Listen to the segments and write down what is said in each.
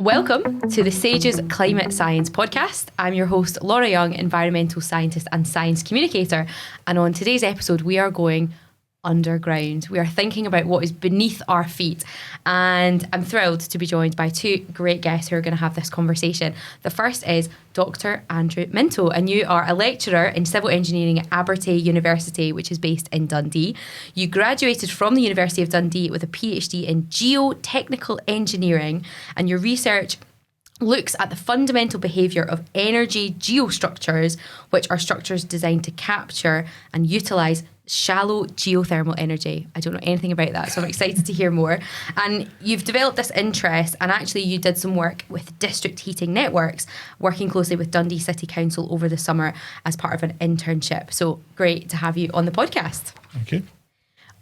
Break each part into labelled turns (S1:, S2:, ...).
S1: Welcome to the Sages Climate Science Podcast. I'm your host, Laura Young, environmental scientist and science communicator. And on today's episode, we are going underground. We are thinking about what is beneath our feet. And I'm thrilled to be joined by two great guests who are going to have this conversation. The first is Dr. Andrew Minto, and you are a lecturer in civil engineering at Abertay University, which is based in Dundee. You graduated from the University of Dundee with a PhD in geotechnical engineering, and your research looks at the fundamental behaviour of energy geostructures, which are structures designed to capture and utilise shallow geothermal energy. I don't know anything about that, so I'm excited to hear more. And you've developed this interest, and actually you did some work with district heating networks, working closely with Dundee City Council over the summer as part of an internship. So great to have you on the podcast.
S2: Thank you.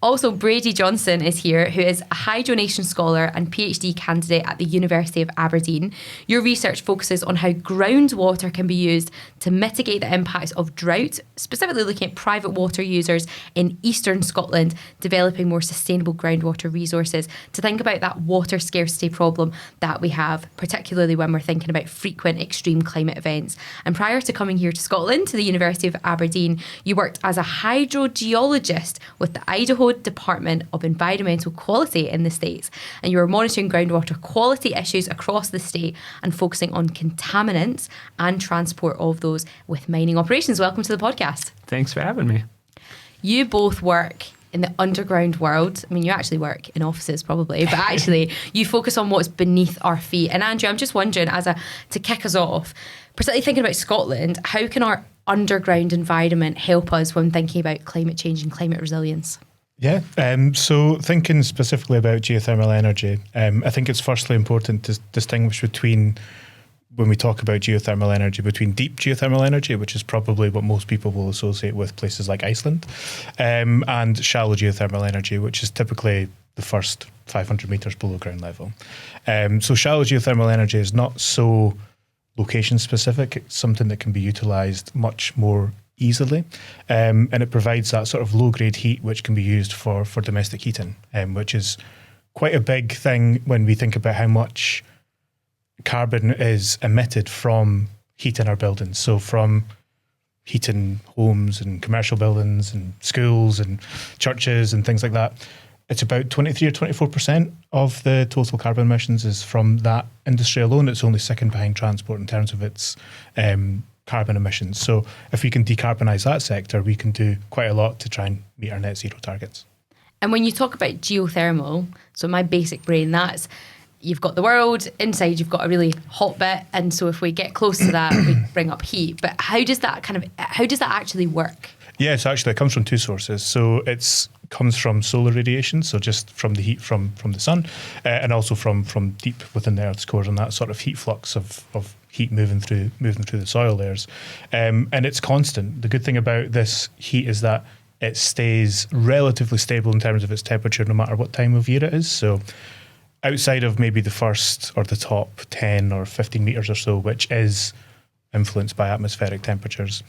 S1: Also, Brady Johnson is here, who is a hydronation scholar and PhD candidate at the University of Aberdeen. Your research focuses on how groundwater can be used to mitigate the impacts of drought, specifically looking at private water users in eastern Scotland, developing more sustainable groundwater resources to think about that water scarcity problem that we have, particularly when we're thinking about frequent extreme climate events. And prior to coming here to Scotland, to the University of Aberdeen, you worked as a hydrogeologist with the Idaho Department of Environmental Quality in the States, and you were monitoring groundwater quality issues across the state and focusing on contaminants and transport of those with mining operations. Welcome to the podcast.
S2: Thanks for having me.
S1: You both work in the underground world. I mean, you actually work in offices probably, but actually you focus on what's beneath our feet. And Andrew, I'm just wondering, to kick us off, particularly thinking about Scotland, how can our underground environment help us when thinking about climate change and climate resilience?
S2: Yeah, so thinking specifically about geothermal energy, I think it's firstly important to distinguish between, when we talk about geothermal energy, between deep geothermal energy, which is probably what most people will associate with places like Iceland, and shallow geothermal energy, which is typically the first 500 metres below ground level. So shallow geothermal energy is not so location specific. It's something that can be utilised much more easily, and it provides that sort of low-grade heat which can be used for domestic heating, which is quite a big thing when we think about how much carbon is emitted from heating our buildings. So from heating homes and commercial buildings and schools and churches and things like that, it's about 23 or 24% of the total carbon emissions is from that industry alone. It's only second behind transport in terms of its carbon emissions. So if we can decarbonise that sector, we can do quite a lot to try and meet our net zero targets.
S1: And when you talk about geothermal, so my basic brain, that's you've got the world, inside you've got a really hot bit, and so if we get close to that, we bring up heat. But how does that actually work?
S2: Yeah, so actually it comes from two sources. So it comes from solar radiation, so just from the heat from the sun, and also from deep within the Earth's core, and that sort of heat flux of heat moving through the soil layers. And it's constant. The good thing about this heat is that it stays relatively stable in terms of its temperature no matter what time of year it is. So outside of maybe the first or the top 10 or 15 metres or so, which is influenced by atmospheric temperatures.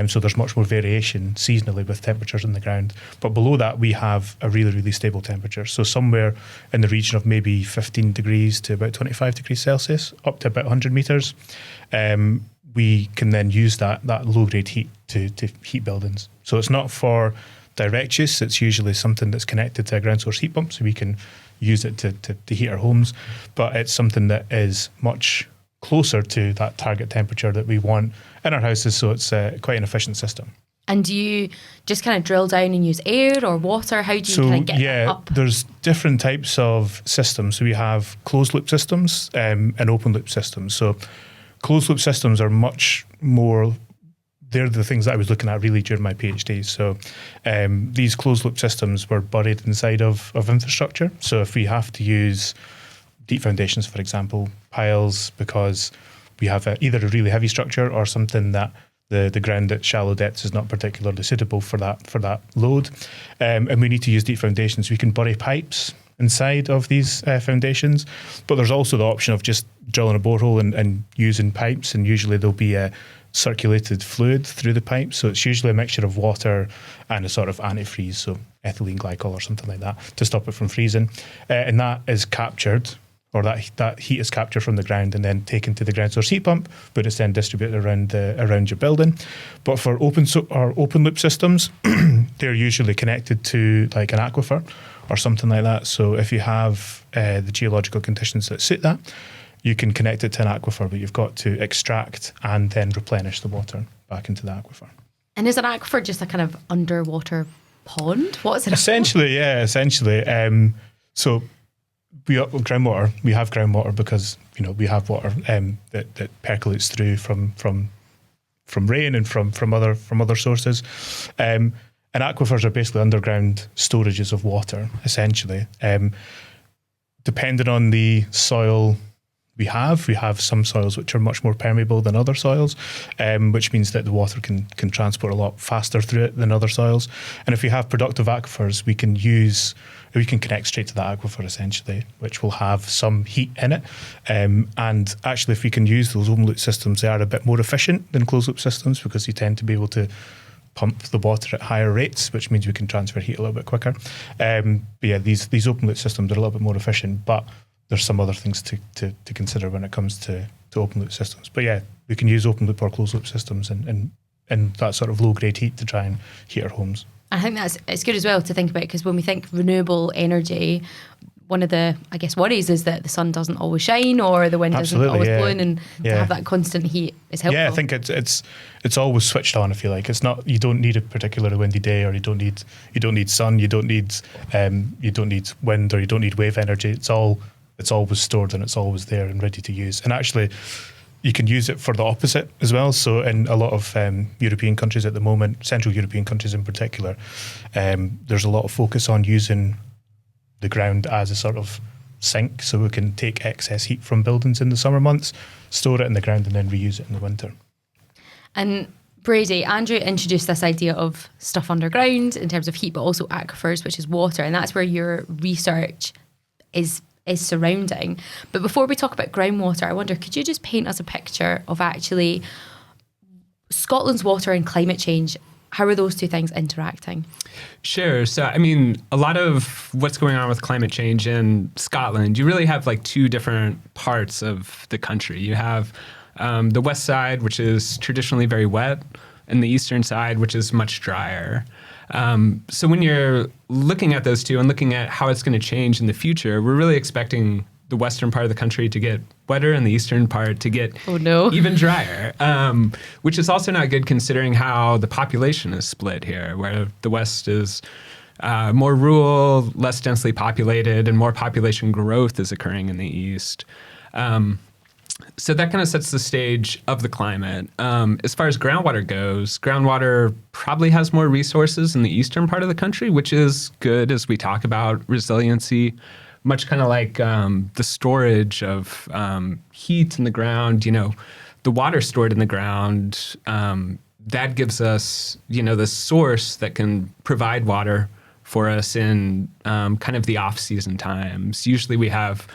S2: So there's much more variation seasonally with temperatures in the ground. But below that, we have a really, really stable temperature. So somewhere in the region of maybe 15 degrees to about 25 degrees Celsius, up to about 100 metres. We can then use that low-grade heat to heat buildings. So it's not for direct use. It's usually something that's connected to a ground source heat pump, so we can use it to heat our homes. But it's something that is much closer to that target temperature that we want in our houses, so it's quite an efficient system.
S1: And do you just kind of drill down and use air or water? How do you kind of get that up?
S2: There's different types of systems. So we have closed loop systems and open loop systems. So closed loop systems are much more, they're the things that I was looking at really during my PhD. So these closed loop systems were buried inside of infrastructure. So if we have to use deep foundations, for example, piles, because we have either a really heavy structure or something that the ground at shallow depths is not particularly suitable for that load, and we need to use deep foundations. We can bury pipes inside of these foundations, but there's also the option of just drilling a borehole and using pipes, and usually there'll be a circulated fluid through the pipe, so it's usually a mixture of water and a sort of antifreeze, so ethylene glycol or something like that, to stop it from freezing, and that is captured or that heat is captured from the ground and then taken to the ground source heat pump, but it's then distributed around your building. But for open loop systems, they're usually connected to like an aquifer or something like that. So if you have the geological conditions that suit that, you can connect it to an aquifer, but you've got to extract and then replenish the water back into the aquifer.
S1: And is an aquifer just a kind of underwater pond? What is it?
S2: Essentially, yeah, essentially. So we have groundwater because we have water that percolates through from rain and from other sources. And aquifers are basically underground storages of water, essentially. Depending on the soil we have some soils which are much more permeable than other soils, which means that the water can transport a lot faster through it than other soils. And if we have productive aquifers, we can connect straight to that aquifer essentially, which will have some heat in it. And actually, if we can use those open loop systems, they are a bit more efficient than closed loop systems because you tend to be able to pump the water at higher rates, which means we can transfer heat a little bit quicker. But yeah, these open loop systems are a little bit more efficient, but there's some other things to consider when it comes to open loop systems. But yeah, we can use open loop or closed loop systems and that sort of low grade heat to try and heat our homes.
S1: I think it's good as well to think about, because when we think renewable energy, one of the, I guess, worries is that the sun doesn't always shine or the wind isn't always blowing, and to have that constant heat is helpful.
S2: Yeah, I think it's always switched on. I feel like it's not. You don't need a particularly windy day, or you don't need sun, you don't need wind, or you don't need wave energy. It's always stored and it's always there and ready to use. And actually, you can use it for the opposite as well. So in a lot of European countries at the moment, Central European countries in particular, there's a lot of focus on using the ground as a sort of sink, so we can take excess heat from buildings in the summer months, store it in the ground and then reuse it in the winter. And
S1: Brady, Andrew introduced this idea of stuff underground in terms of heat, but also aquifers, which is water, and that's where your research is surrounding. But before we talk about groundwater, I wonder, could you just paint us a picture of actually Scotland's water and climate change? How are those two things interacting?
S3: Sure. So, I mean, a lot of what's going on with climate change in Scotland, you really have like two different parts of the country. You have the west side, which is traditionally very wet, and the eastern side, which is much drier. So when you're looking at those two and looking at how it's going to change in the future, we're really expecting the western part of the country to get wetter and the eastern part to get even drier, which is also not good considering how the population is split here, where the west is more rural, less densely populated, and more population growth is occurring in the east. So that kind of sets the stage of the climate. As far as groundwater goes, groundwater probably has more resources in the eastern part of the country, which is good as we talk about resiliency, much kind of like the storage of heat in the ground. The water stored in the ground, that gives us, the source that can provide water for us in kind of the off-season times. Usually we have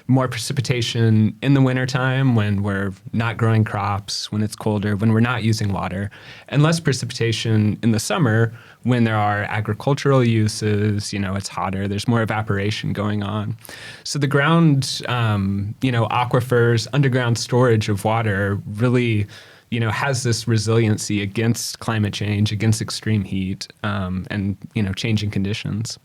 S3: more precipitation in the wintertime when we're not growing crops, when it's colder, when we're not using water, and less precipitation in the summer when there are agricultural uses, it's hotter, there's more evaporation going on. So the ground, aquifers, underground storage of water really, has this resiliency against climate change, against extreme heat, and, changing conditions.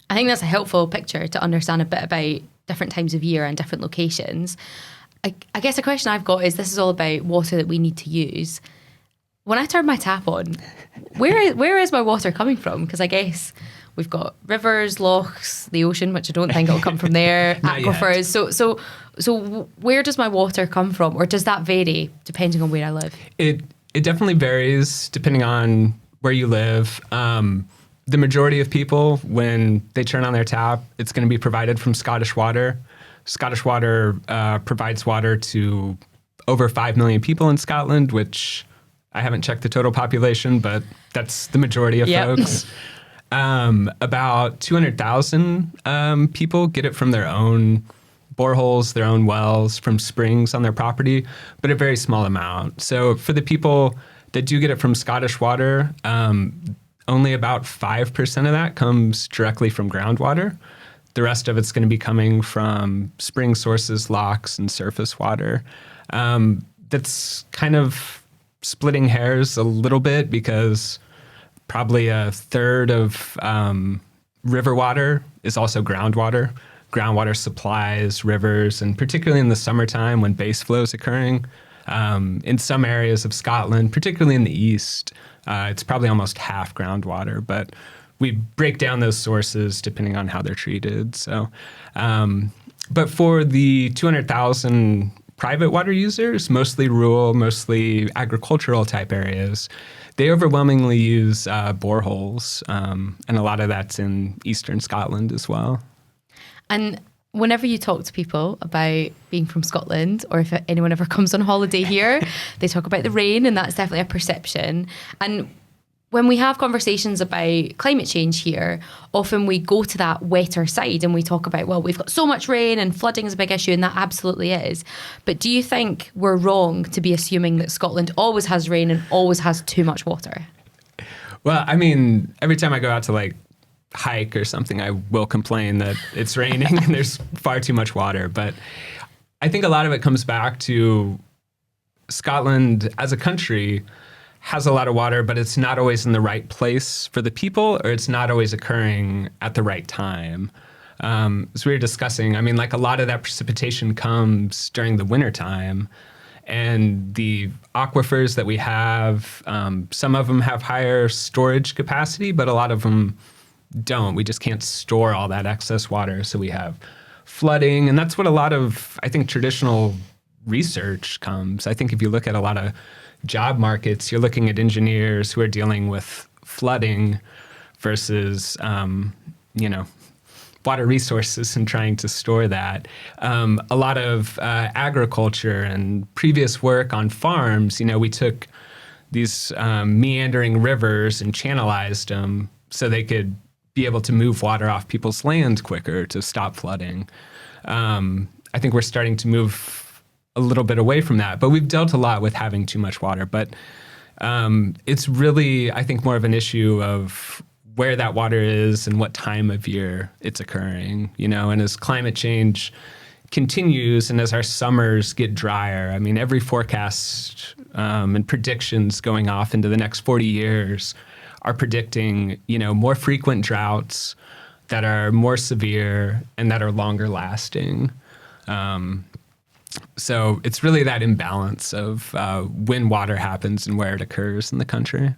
S1: I think that's a helpful picture to understand a bit about different times of year and different locations. I guess a question I've got is, this is all about water that we need to use. When I turn my tap on, where is my water coming from? Because I guess we've got rivers, lochs, the ocean, which I don't think it'll come from there, aquifers. So where does my water come from? Or does that vary depending on where I live?
S3: It definitely varies depending on where you live. The majority of people, when they turn on their tap, it's going to be provided from Scottish Water. Scottish Water provides water to over 5 million people in Scotland, which I haven't checked the total population, but that's the majority of folks. About 200,000 people get it from their own boreholes, their own wells, from springs on their property, but a very small amount. So for the people that do get it from Scottish Water, only about 5% of that comes directly from groundwater. The rest of it's going to be coming from spring sources, locks, and surface water. That's kind of splitting hairs a little bit because probably a third of river water is also groundwater. Groundwater supplies rivers, and particularly in the summertime when base flow is occurring, in some areas of Scotland, particularly in the east, it's probably almost half groundwater, but we break down those sources depending on how they're treated. So, but for the 200,000 private water users, mostly rural, mostly agricultural type areas, they overwhelmingly use boreholes, and a lot of that's in eastern Scotland as well.
S1: And whenever you talk to people about being from Scotland, or if anyone ever comes on holiday here, they talk about the rain, and that's definitely a perception. And when we have conversations about climate change here, often we go to that wetter side and we talk about, well, we've got so much rain and flooding is a big issue, and that absolutely is. But do you think we're wrong to be assuming that Scotland always has rain and always has too much water?
S3: Well, I mean, every time I go out to like hike or something, I will complain that it's raining and there's far too much water. But I think a lot of it comes back to Scotland as a country has a lot of water, but it's not always in the right place for the people, or it's not always occurring at the right time. As we were discussing, I mean, like a lot of that precipitation comes during the wintertime, and the aquifers that we have, some of them have higher storage capacity, but a lot of them don't. We just can't store all that excess water, so we have flooding, and that's what a lot of, I think, traditional research comes. I think if you look at a lot of job markets, you're looking at engineers who are dealing with flooding versus, water resources and trying to store that. A lot of agriculture and previous work on farms, we took these meandering rivers and channelized them so they could be able to move water off people's land quicker to stop flooding. I think we're starting to move a little bit away from that, but we've dealt a lot with having too much water. But it's really, I think, more of an issue of where that water is and what time of year it's occurring, and as climate change continues and as our summers get drier, I mean, every forecast and predictions going off into the next 40 years are predicting, more frequent droughts that are more severe and that are longer lasting. So it's really that imbalance of when water happens and where it occurs in the country.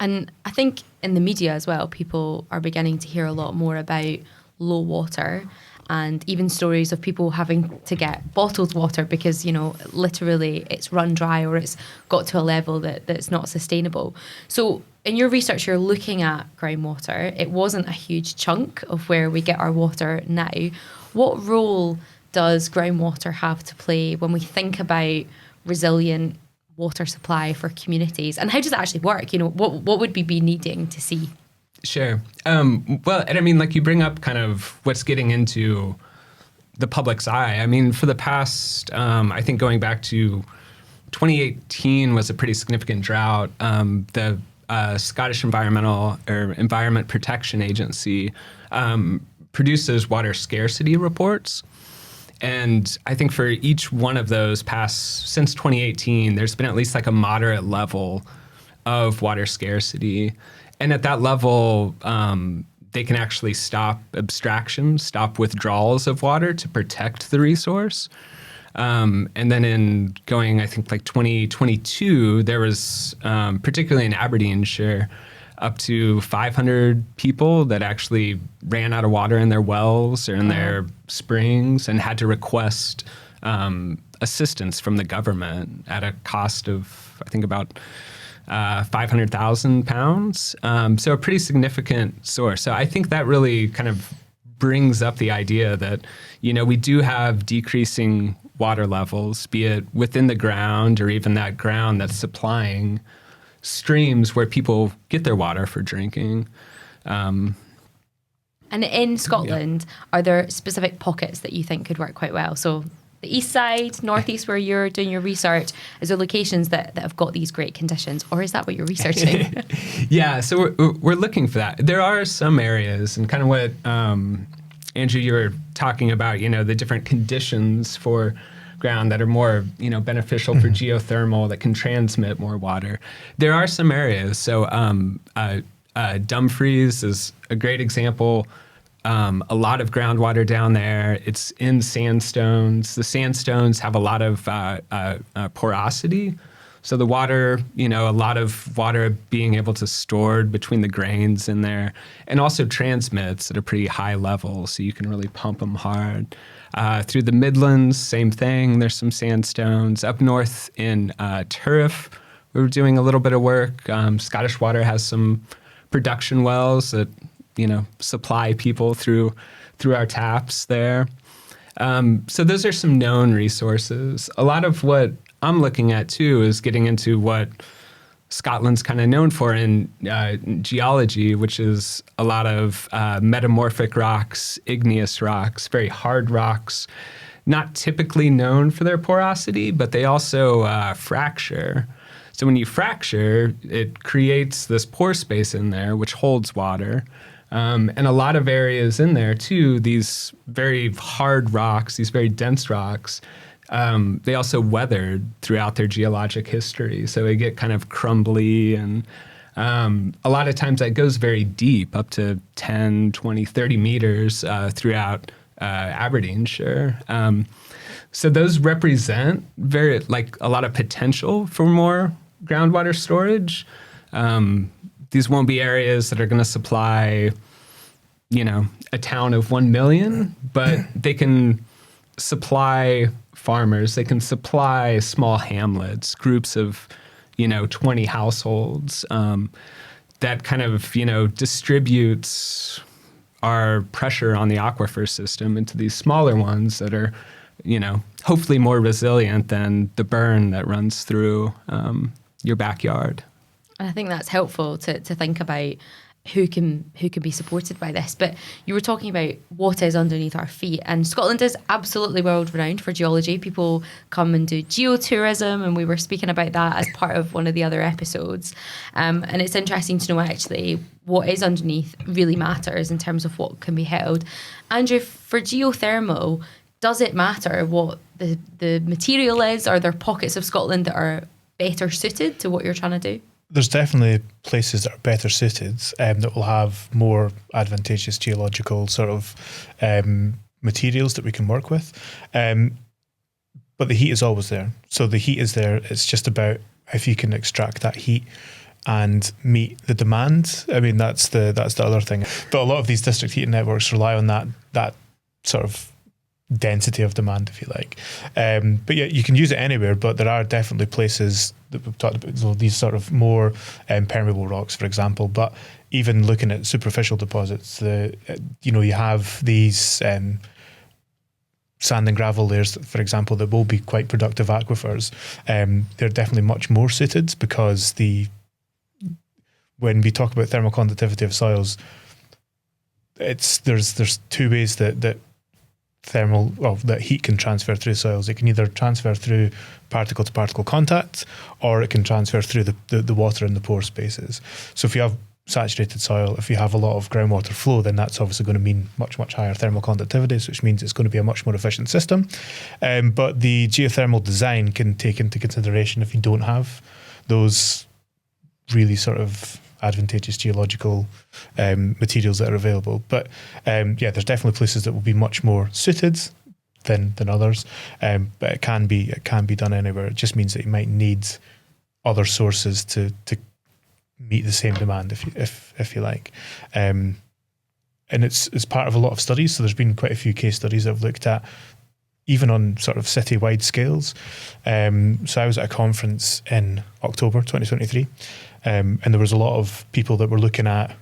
S1: And I think in the media as well, people are beginning to hear a lot more about low water, and even stories of people having to get bottled water because, literally it's run dry or it's got to a level that's not sustainable. So in your research, you're looking at groundwater. It wasn't a huge chunk of where we get our water now. What role does groundwater have to play when we think about resilient water supply for communities, and how does it actually work? What would we be needing to see?
S3: Sure. Well, and I mean, like you bring up kind of what's getting into the public's eye. I mean, for the past, I think going back to 2018 was a pretty significant drought. The Scottish Environment Protection Agency produces water scarcity reports. And I think for each one of those since 2018, there's been at least like a moderate level of water scarcity. And at that level, they can actually stop abstraction, stop withdrawals of water to protect the resource. And then in going, I think like 2022, there was, particularly in Aberdeenshire, up to 500 people that actually ran out of water in their wells or in their springs and had to request assistance from the government at a cost of, I think, about £500,000. So a pretty significant source. So I think that really kind of brings up the idea that, we do have decreasing water levels, be it within the ground or even that ground that's supplying streams where people get their water for drinking.
S1: And in Scotland, are there specific pockets that you think could work quite well? So the east side, northeast, where you're doing your research, is there locations that have got these great conditions, or is that what you're researching?
S3: Yeah, so we're looking for that. There are some areas, and kind of what Andrew, you were talking about, the different conditions for ground that are more, beneficial for geothermal that can transmit more water. There are some areas. So Dumfries is a great example. A lot of groundwater down there. It's in sandstones. The sandstones have a lot of porosity. So the water, a lot of water being able to stored between the grains in there, and also transmits at a pretty high level, so you can really pump them hard. Through the Midlands, same thing. There's some sandstones. Up north in Turriff, we were doing a little bit of work. Scottish Water has some production wells that, supply people through our taps there. So those are some known resources. A lot of what I'm looking at too is getting into what Scotland's kind of known for in geology, which is a lot of metamorphic rocks, igneous rocks, very hard rocks, not typically known for their porosity, but they also fracture. So when you fracture, it creates this pore space in there, which holds water. And a lot of areas in there too, these very hard rocks, these very dense rocks, they also weathered throughout their geologic history. So they get kind of crumbly, and a lot of times that goes very deep, up to 10, 20, 30 meters throughout Aberdeenshire. So those represent a lot of potential for more groundwater storage. These won't be areas that are going to supply, a town of 1 million, but they can supply farmers, they can supply small hamlets, groups of, 20 households, that kind of, distributes our pressure on the aquifer system into these smaller ones that are, hopefully more resilient than the burn that runs through your backyard.
S1: And I think that's helpful to think about who can be supported by this. But you were talking about what is underneath our feet, and Scotland is absolutely world renowned for geology. People come and do geotourism, and we were speaking about that as part of one of the other episodes. And it's interesting to know actually what is underneath really matters in terms of what can be held. Andrew, for geothermal, does it matter what the material is? Are there pockets of Scotland that are better suited to what you're trying to do?
S2: There's definitely places that are better suited, that will have more advantageous geological sort of materials that we can work with. But the heat is always there. So the heat is there. It's just about if you can extract that heat and meet the demand. I mean, that's the other thing. But a lot of these district heating networks rely on that sort of density of demand, if you like. But yeah, you can use it anywhere, but there are definitely places that we've talked about, so these sort of more permeable rocks, for example. But even looking at superficial deposits, you have these sand and gravel layers, for example, that will be quite productive aquifers. They're definitely much more suited because when we talk about thermal conductivity of soils, there's two ways that that heat can transfer through soils. It can either transfer through particle to particle contact, or it can transfer through the water in the pore spaces. So if you have saturated soil, if you have a lot of groundwater flow, then that's obviously going to mean much, much higher thermal conductivities, which means it's going to be a much more efficient system. But the geothermal design can take into consideration if you don't have those really sort of advantageous geological materials that are available. But there's definitely places that will be much more suited than others. But it can be done anywhere. It just means that you might need other sources to meet the same demand, if you like. And it's part of a lot of studies. So there's been quite a few case studies that have looked at even on sort of city-wide scales. So I was at a conference in October 2023, and there was a lot of people that were looking at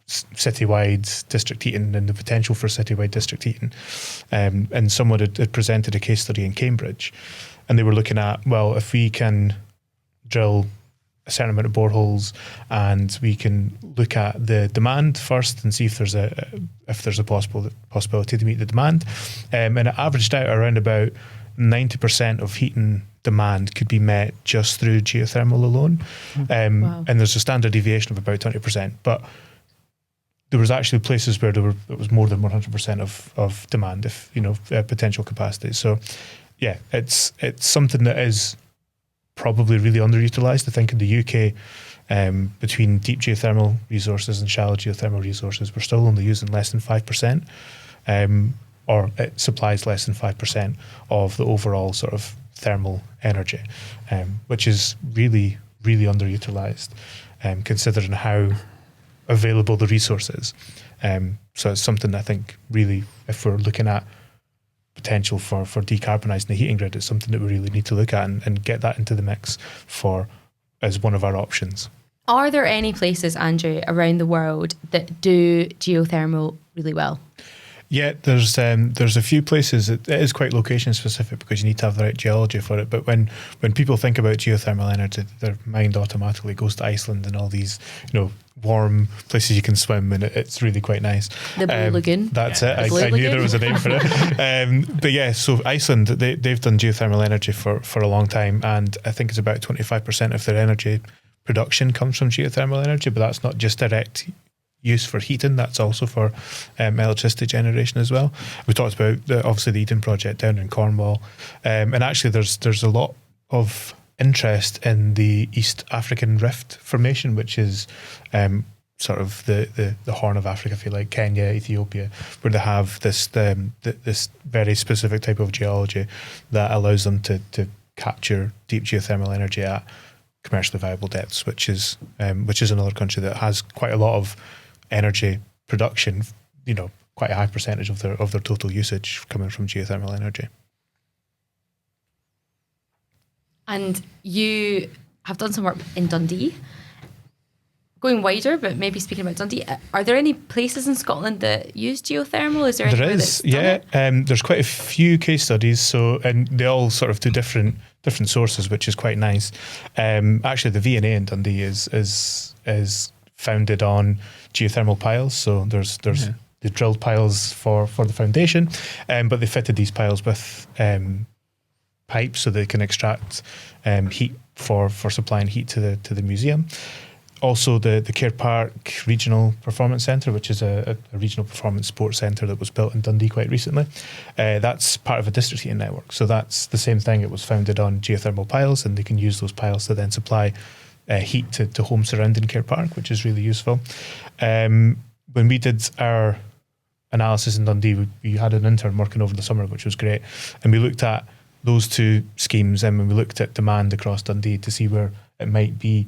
S2: city-wide district heating and the potential for city-wide district heating. And someone had presented a case study in Cambridge, and they were looking at, well, if we can drill a certain amount of boreholes and we can look at the demand first and see if there's a possibility to meet the demand. And it averaged out around about 90% of heating demand could be met just through geothermal alone. Wow. And there's a standard deviation of about 20%. But there was actually places where it was more than 100% of demand, if potential capacity. So yeah, it's something that is probably really underutilized. I think in the UK, between deep geothermal resources and shallow geothermal resources, we're still only using less than 5%, or it supplies less than 5% of the overall sort of thermal energy, which is really, really underutilized, considering how available the resource is. So it's something I think really, if we're looking at potential for decarbonising the heating grid, it's something that we really need to look at and get that into the mix as one of our options.
S1: Are there any places, Andrew, around the world that do geothermal really well?
S2: Yeah, there's a few places. It is quite location specific because you need to have the right geology for it. But when people think about geothermal energy, their mind automatically goes to Iceland and all these warm places you can swim, and it's really quite nice.
S1: The Blue Lagoon.
S2: That's it. I knew there was a name for it. But yeah, so Iceland, they've done geothermal energy for a long time, and I think it's about 25% of their energy production comes from geothermal energy. But that's not just direct use for heating, that's also for electricity generation as well. We talked about obviously the Eden project down in Cornwall, and actually there's a lot of interest in the East African Rift Formation, which is sort of the Horn of Africa, if you like, Kenya, Ethiopia, where they have this very specific type of geology that allows them to capture deep geothermal energy at commercially viable depths, which is another country that has quite a lot of energy production, quite a high percentage of their total usage coming from geothermal energy.
S1: And you have done some work in Dundee. Going wider, but maybe speaking about Dundee, are there any places in Scotland that use geothermal? Is there anywhere that's done it?
S2: There's quite a few case studies, and they all sort of do different sources, which is quite nice. Actually, the V&A in Dundee is founded on geothermal piles. So there's they drilled piles for the foundation, but they fitted these piles with pipes so they can extract heat for supplying heat to the museum. Also, the Caird Park Regional Performance Centre, which is a regional performance sports centre that was built in Dundee quite recently, that's part of a district heating network. So that's the same thing. It was founded on geothermal piles, and they can use those piles to then supply heat to homes surrounding Caird Park, which is really useful. When we did our analysis in Dundee, we had an intern working over the summer, which was great. And we looked at those two schemes, and we looked at demand across Dundee to see where it might be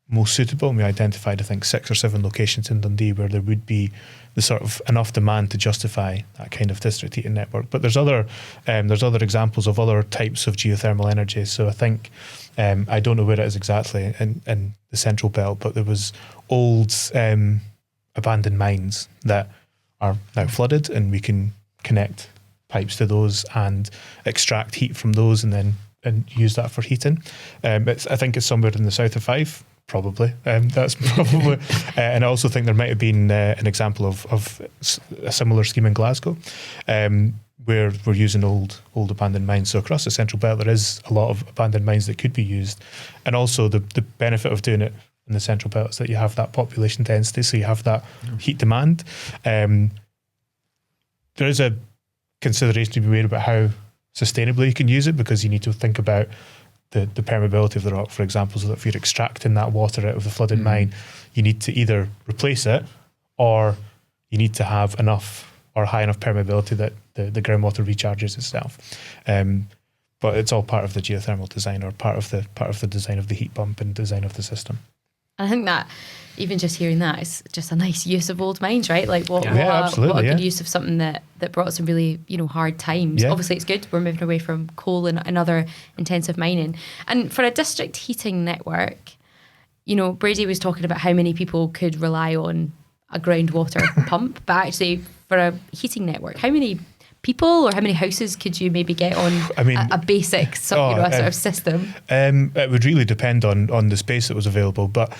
S2: most suitable. And we identified, I think, 6 or 7 locations in Dundee where there would be the sort of enough demand to justify that kind of district heating network. But there's other examples of other types of geothermal energy. So I think, I don't know where it is exactly in the Central Belt, but there was old abandoned mines that are now flooded, and we can connect pipes to those and extract heat from those and use that for heating. I think it's somewhere in the south of Fife, probably. That's probably, and I also think there might have been an example of a similar scheme in Glasgow, where we're using old abandoned mines. So across the Central Belt, there is a lot of abandoned mines that could be used, and also the benefit of doing it in the Central Belt is that you have that population density, so you have that heat demand. There is a consideration to be made about how sustainably you can use it, because you need to think about the permeability of the rock, for example, so that if you're extracting that water out of the flooded mine, you need to either replace it, or you need to have enough or high enough permeability that the groundwater recharges itself. But it's all part of the geothermal design, or part of the design of the heat pump and design of the system.
S1: I think that even just hearing that is just a nice use of old mines, right? Like what a good use of something that brought some really, hard times. Yeah. Obviously it's good. We're moving away from coal and other intensive mining. And for a district heating network, Brady was talking about how many people could rely on a groundwater pump, but actually for a heating network, how many people or how many houses could you maybe get on a basic sort of system?
S2: It would really depend on the space that was available. But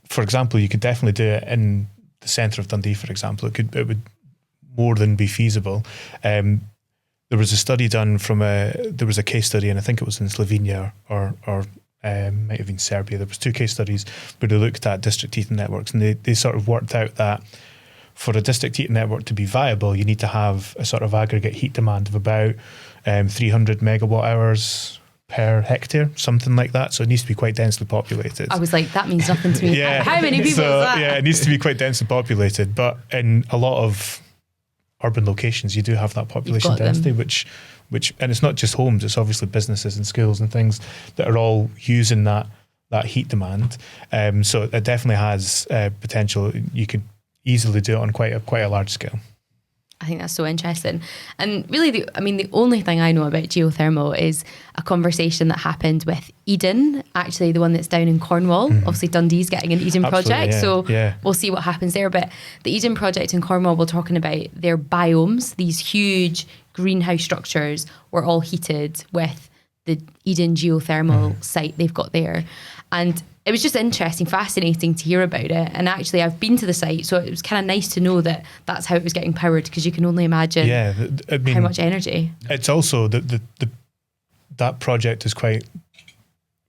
S2: for example, you could definitely do it in the centre of Dundee, for example. It would more than be feasible. There was a study done there was a case study, and I think it was in Slovenia or might have been Serbia. There was 2 case studies where they looked at district heating networks, and they sort of worked out that for a district heating network to be viable, you need to have a sort of aggregate heat demand of about 300 megawatt hours per hectare, something like that. So it needs to be quite densely populated.
S1: I was like, that means nothing to me.
S2: Yeah.
S1: How many people
S2: So,
S1: is that?
S2: yeah, it needs to be quite densely populated. But in a lot of urban locations, you do have that population density, which, and it's not just homes, it's obviously businesses and schools and things that are all using that heat demand. So it definitely has potential. You could easily do it on quite a large scale.
S1: I think that's so interesting. And really, the only thing I know about geothermal is a conversation that happened with Eden, actually the one that's down in Cornwall. Obviously Dundee's getting an Eden project, so we'll see what happens there. But the Eden project in Cornwall, we're talking about their biomes, these huge greenhouse structures were all heated with the Eden geothermal site they've got there. And it was just interesting, fascinating to hear about it. And actually, I've been to the site, so it was kind of nice to know that that's how it was getting powered, because you can only imagine how much energy.
S2: It's also that project is quite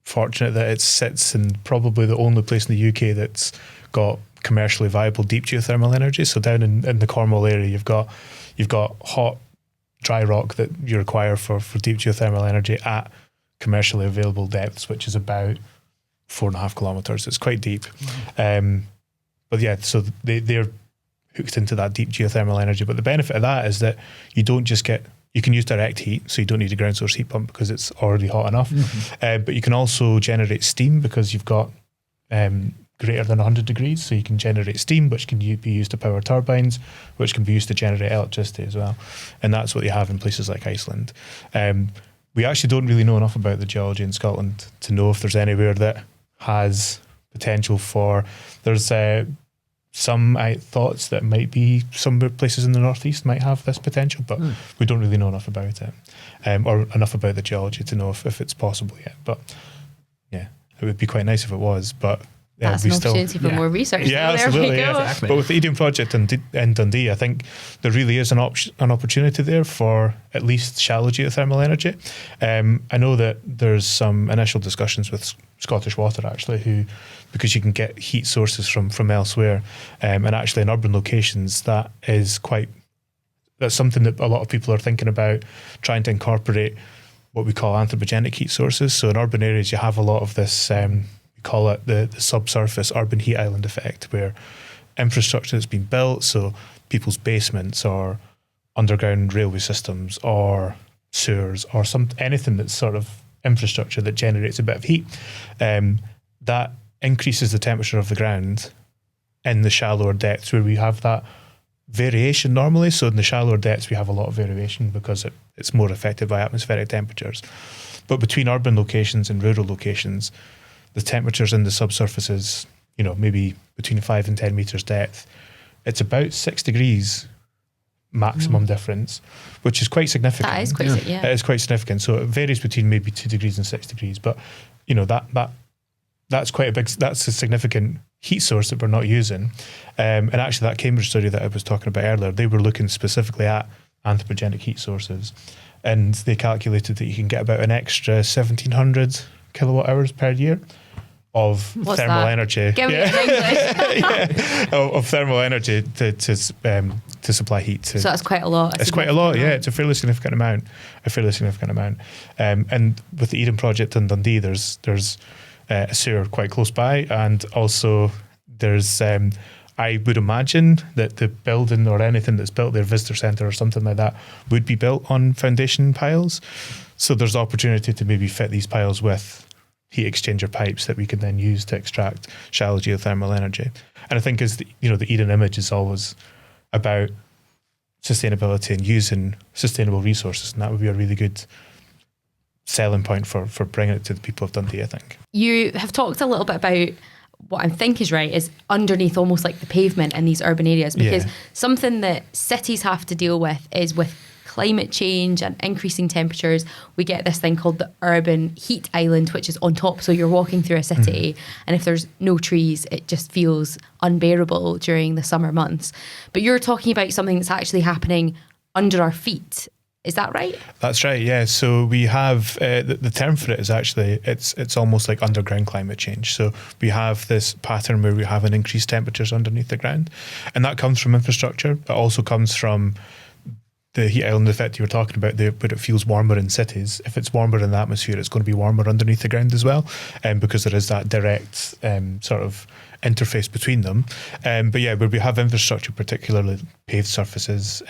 S2: fortunate that it sits in probably the only place in the UK that's got commercially viable deep geothermal energy. So down in the Cornwall area, you've got hot, dry rock that you require for deep geothermal energy at commercially available depths, which is about 4.5 kilometers. It's quite deep. But yeah, so they're hooked into that deep geothermal energy. But the benefit of that is that you can use direct heat, so you don't need a ground source heat pump because it's already hot enough. But you can also generate steam because you've got greater than 100 degrees, so you can generate steam, which can be used to power turbines, which can be used to generate electricity as well. And that's what you have in places like Iceland. We actually don't really know enough about the geology in Scotland to know if there's anywhere that has potential for. There's some thoughts that might be some places in the northeast might have this potential, but we don't really know enough about it, or enough about the geology to know if it's possible yet. But yeah, it would be quite nice if it was. But
S1: that's an opportunity for more research.
S2: Yeah, absolutely.
S1: There we go.
S2: Exactly. But with the Eden project in Dundee, I think there really is an opportunity there for at least shallow geothermal energy. I know that there's some initial discussions with Scottish Water actually, because you can get heat sources from elsewhere, and actually in urban locations that's something that a lot of people are thinking about, trying to incorporate what we call anthropogenic heat sources. So in urban areas, you have a lot of this. We call it the subsurface urban heat island effect, where infrastructure that's been built, so people's basements or underground railway systems or sewers or anything that's sort of infrastructure that generates a bit of heat, that increases the temperature of the ground in the shallower depths where we have that variation normally. So in the shallower depths, we have a lot of variation because it's more affected by atmospheric temperatures. But between urban locations and rural locations, the temperatures in the subsurface is, maybe between 5 and 10 meters depth. It's about 6 degrees maximum difference, which is quite significant.
S1: That is quite significant,
S2: It is quite significant. So it varies between maybe 2 degrees and 6 degrees. But, that's that's a significant heat source that we're not using. And actually that Cambridge study that I was talking about earlier, they were looking specifically at anthropogenic heat sources. And they calculated that you can get about an extra 1,700 kilowatt hours per year of thermal energy.
S1: Give me an English.
S2: of thermal energy to supply heat.
S1: So that's quite a lot.
S2: It's quite a lot, yeah. It's a fairly significant amount. And with the Eden project in Dundee, there's a sewer quite close by, and also there's I would imagine that the building or anything that's built there, visitor centre or something like that, would be built on foundation piles. So there's opportunity to maybe fit these piles with heat exchanger pipes that we can then use to extract shallow geothermal energy. And I think the Eden image is always about sustainability and using sustainable resources, and that would be a really good selling point for bringing it to the people of Dundee, I think.
S1: You have talked a little bit about what I think is right is underneath almost like the pavement in these urban areas, because something that cities have to deal with is with climate change and increasing temperatures. We get this thing called the urban heat island, which is on top. So you're walking through a city and if there's no trees, it just feels unbearable during the summer months. But you're talking about something that's actually happening under our feet Is that right?
S2: That's right, yeah. So we have, the term for it is actually, it's almost like underground climate change. So we have this pattern where we have an increased temperatures underneath the ground. And that comes from infrastructure. It also comes from the heat island effect you were talking about there, but it feels warmer in cities. If it's warmer in the atmosphere, it's going to be warmer underneath the ground as well, because there is that direct sort of interface between them. But yeah, where we have infrastructure, particularly paved surfaces,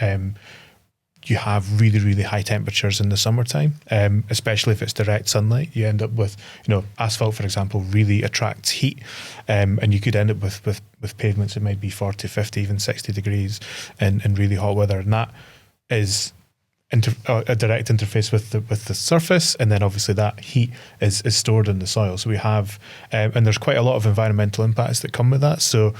S2: you have really, really high temperatures in the summertime, especially if it's direct sunlight. You end up with, asphalt, for example, really attracts heat, and you could end up with pavements that might be 40, 50, even 60 degrees in really hot weather. And that is a direct interface with the surface, and then obviously that heat is stored in the soil. So we have, and there's quite a lot of environmental impacts that come with that. So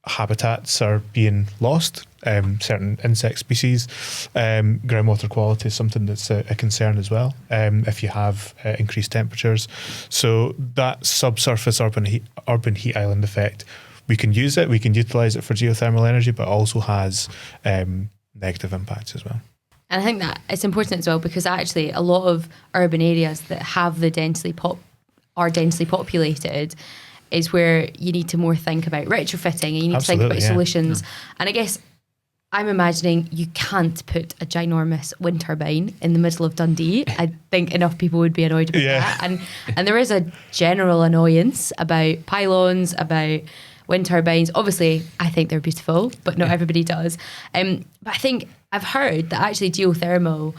S2: habitats are being lost, certain insect species, groundwater quality is something that's a concern as well, if you have increased temperatures. So that subsurface urban heat island effect, we can use it, we can utilise it for geothermal energy, but also has negative impacts as well.
S1: And I think that it's important as well, because actually a lot of urban areas that have the are densely populated is where you need to more think about retrofitting, and you need to think about solutions. And I guess I'm imagining you can't put a ginormous wind turbine in the middle of Dundee. I think enough people would be annoyed about that. And there is a general annoyance about pylons, about wind turbines. Obviously, I think they're beautiful, but not everybody does. But I think I've heard that actually geothermal,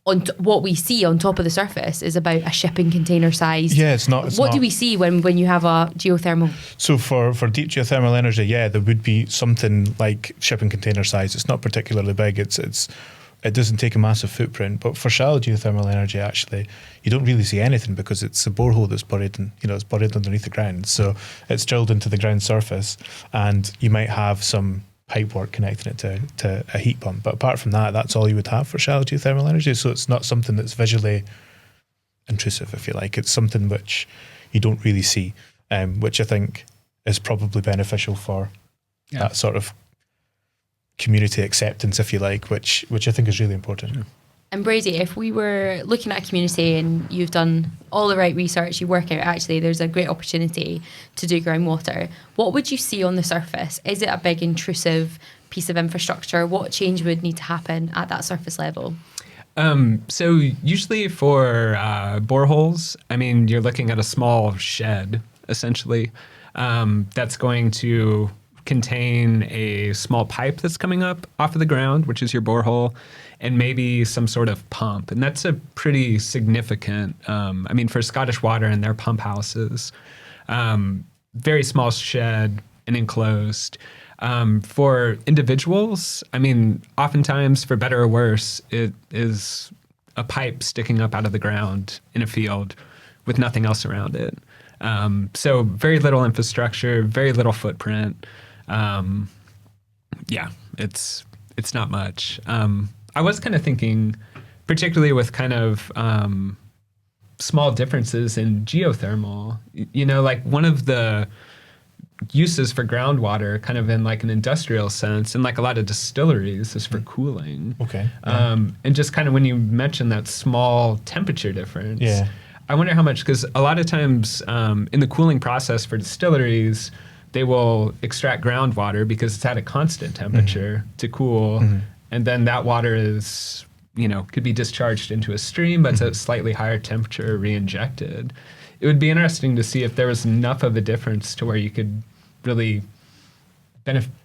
S1: on what we see on top of the surface, is about a shipping container size.
S2: Yeah, it's not.
S1: What do we see when you have a geothermal?
S2: So for deep geothermal energy, yeah, there would be something like shipping container size. It's not particularly big. It doesn't take a massive footprint. But for shallow geothermal energy, actually, you don't really see anything, because it's a borehole that's buried in, it's buried underneath the ground. So it's drilled into the ground surface, and you might have some pipework connecting it to a heat pump. But apart from that, that's all you would have for shallow geothermal energy. So it's not something that's visually intrusive, if you like. It's something which you don't really see, which I think is probably beneficial for that sort of community acceptance, if you like, which I think is really important. Yeah.
S1: And Brady, if we were looking at a community and you've done all the right research, you work out actually there's a great opportunity to do groundwater, what would you see on the surface? Is it a big intrusive piece of infrastructure? What change would need to happen at that surface level?
S3: So usually for boreholes, you're looking at a small shed, essentially, that's going to contain a small pipe that's coming up off of the ground, which is your borehole, and maybe some sort of pump. And that's a pretty significant, for Scottish Water and their pump houses, very small shed and enclosed. For individuals, oftentimes, for better or worse, it is a pipe sticking up out of the ground in a field with nothing else around it. So very little infrastructure, very little footprint. It's not much. I was kind of thinking, particularly with kind of small differences in geothermal, like one of the uses for groundwater kind of in like an industrial sense, and like a lot of distilleries, is for cooling.
S2: Okay.
S3: And just kind of when you mentioned that small temperature difference, I wonder how much, because a lot of times in the cooling process for distilleries, they will extract groundwater because it's at a constant temperature to cool. And then that water is, could be discharged into a stream, but it's at a slightly higher temperature, re-injected. It would be interesting to see if there was enough of a difference to where you could really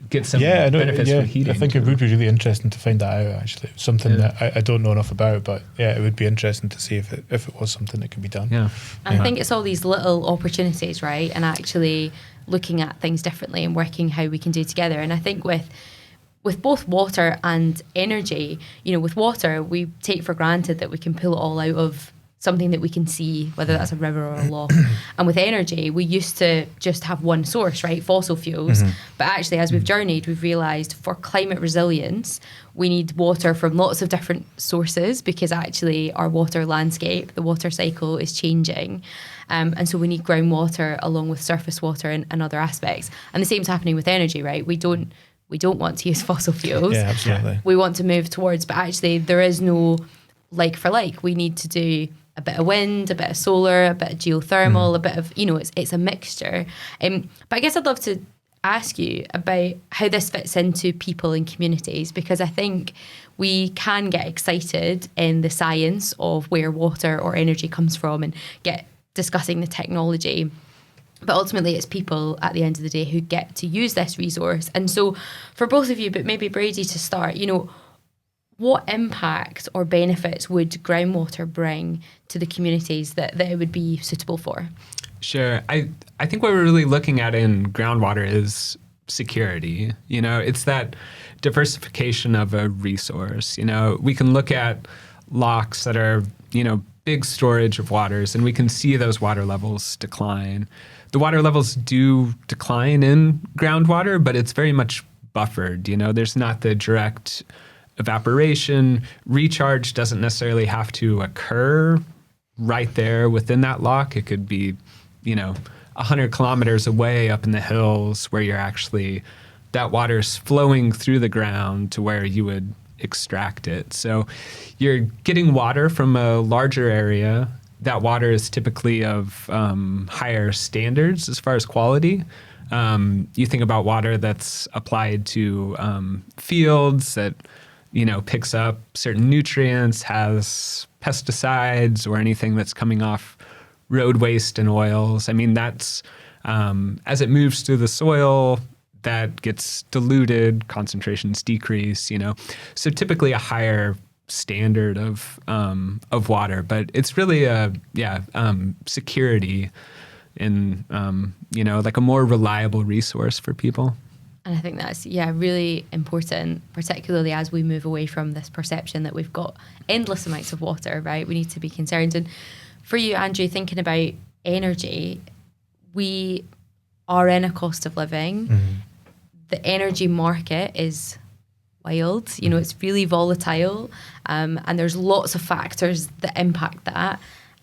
S3: get some benefits from heating.
S2: I think it would be really interesting to find that out, actually. Something that I don't know enough about, but it would be interesting to see if it was something that could be done.
S1: Yeah. I think it's all these little opportunities, right? And actually looking at things differently and working how we can do together. And I think with both water and energy, with water, we take for granted that we can pull it all out of something that we can see, whether that's a river or a loch. And with energy, we used to just have one source, right? Fossil fuels. But actually, as we've journeyed, we've realised for climate resilience, we need water from lots of different sources, because actually our water landscape, the water cycle is changing. And so we need groundwater along with surface water and other aspects. And the same's happening with energy, right? We don't we don't want to use fossil fuels.
S2: Yeah, absolutely.
S1: We want to move towards, but actually there is no like for like. We need to do a bit of wind, a bit of solar, a bit of geothermal, a bit of, it's a mixture. But I guess I'd love to ask you about how this fits into people and communities, because I think we can get excited in the science of where water or energy comes from and get discussing the technology. But ultimately, it's people at the end of the day who get to use this resource. And so for both of you, but maybe Brady to start, what impact or benefits would groundwater bring to the communities that it would be suitable for?
S3: Sure. I think what we're really looking at in groundwater is security. It's that diversification of a resource. We can look at locks that are, big storage of waters, and we can see those water levels decline. The water levels do decline in groundwater, but it's very much buffered. There's not the direct evaporation. Recharge doesn't necessarily have to occur right there within that lock. It could be, 100 kilometers away up in the hills where you're actually, that water's flowing through the ground to where you would extract it. So you're getting water from a larger area. That water is typically of higher standards as far as quality. You think about water that's applied to fields that, picks up certain nutrients, has pesticides or anything that's coming off road waste and oils. That's as it moves through the soil, that gets diluted, concentrations decrease, So typically a higher standard of water, but it's really security and, like a more reliable resource for people.
S1: And I think that's, really important, particularly as we move away from this perception that we've got endless amounts of water, right? We need to be concerned. And for you, Andrew, thinking about energy, we are in a cost of living. The energy market is wild. It's really volatile. And there's lots of factors that impact that.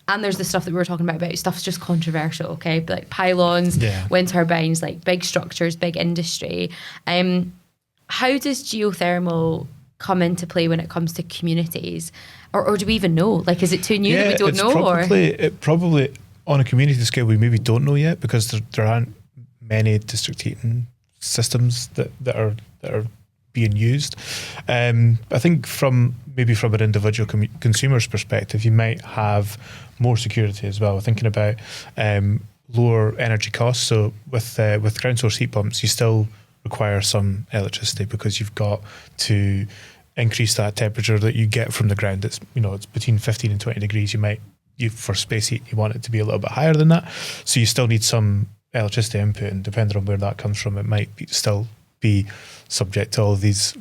S1: And there's the stuff that we were talking about stuff's just controversial, okay? Like pylons, wind turbines, like big structures, big industry. How does geothermal come into play when it comes to communities? Or do we even know? Like, is it too new that we don't know?
S2: It probably, on a community scale, we maybe don't know yet, because there aren't many district heating systems that are being used. I think from an individual consumer's perspective, you might have more security as well. Thinking about lower energy costs. So with ground source heat pumps, you still require some electricity because you've got to increase that temperature that you get from the ground. It's it's between 15 and 20 degrees. For space heat, you want it to be a little bit higher than that. So you still need some electricity input, and depending on where that comes from, it might still be subject to all of these,